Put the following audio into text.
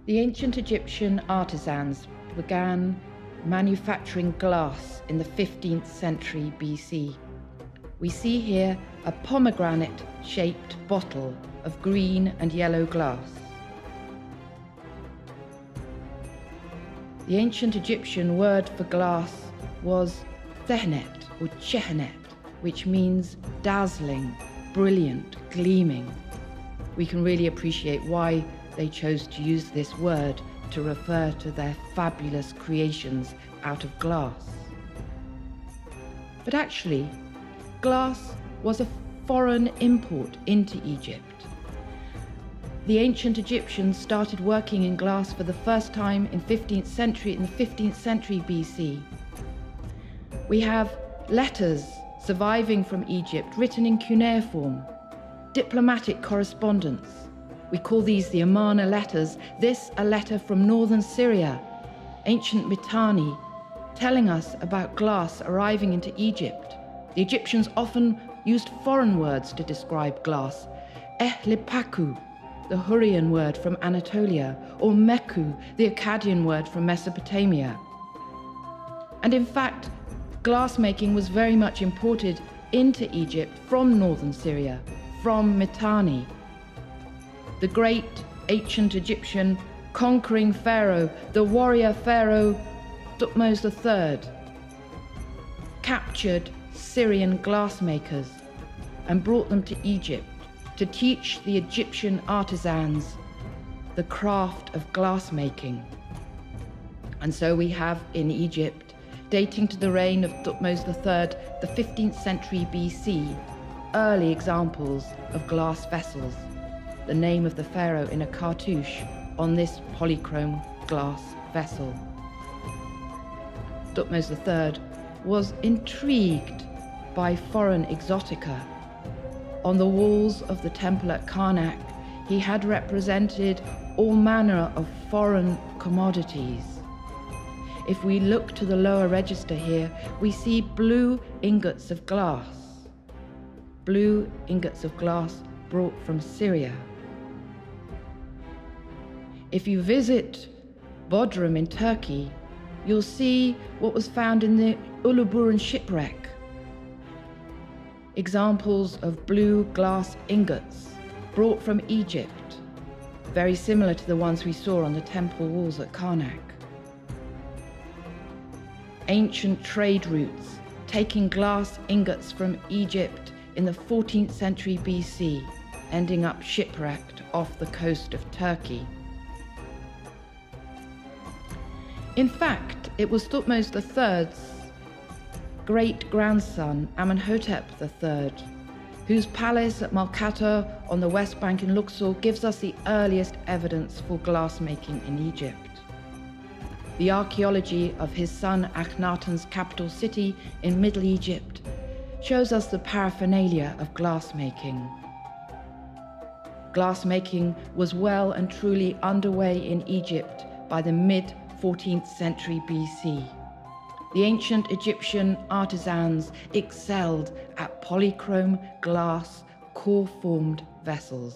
The ancient Egyptian artisans began manufacturing glass in the 15th century BC. We see here a pomegranate-shaped bottle of green and yellow glass. The ancient Egyptian word for glass was thehnet or chehnet, which means dazzling, brilliant, gleaming. We can really appreciate why they chose to use this word to refer to their fabulous creations out of glass. But actually, glass was a foreign import into Egypt. The ancient Egyptians started working in glass for the first time in the 15th century BC. We have letters surviving from Egypt written in cuneiform, diplomatic correspondence. We call these the Amarna letters. This a letter from northern Syria, ancient Mitanni, telling us about glass arriving into Egypt. The Egyptians often used foreign words to describe glass. Ehlipaku, the Hurrian word from Anatolia, or Meku, the Akkadian word from Mesopotamia. And in fact, glassmaking was very much imported into Egypt from northern Syria, from Mitanni. The great ancient Egyptian conquering pharaoh, the warrior pharaoh Thutmose III, captured Syrian glassmakers and brought them to Egypt to teach the Egyptian artisans the craft of glassmaking. And so we have in Egypt, dating to the reign of Thutmose III, the 15th century BC, early examples of glass vessels. The name of the pharaoh in a cartouche on this polychrome glass vessel. Thutmose III was intrigued by foreign exotica. On the walls of the temple at Karnak, he had represented all manner of foreign commodities. If we look to the lower register here, we see blue ingots of glass. Blue ingots of glass brought from Syria. If you visit Bodrum in Turkey, you'll see what was found in the Uluburun shipwreck. Examples of blue glass ingots brought from Egypt, very similar to the ones we saw on the temple walls at Karnak. Ancient trade routes taking glass ingots from Egypt in the 14th century BC, ending up shipwrecked off the coast of Turkey. In fact, it was Thutmose III's great-grandson, Amenhotep III, whose palace at Malkata on the west bank in Luxor gives us the earliest evidence for glassmaking in Egypt. The archaeology of his son Akhenaten's capital city in Middle Egypt shows us the paraphernalia of glassmaking. Glassmaking was well and truly underway in Egypt by the mid-14th century BC. The ancient Egyptian artisans excelled at polychrome glass core-formed vessels.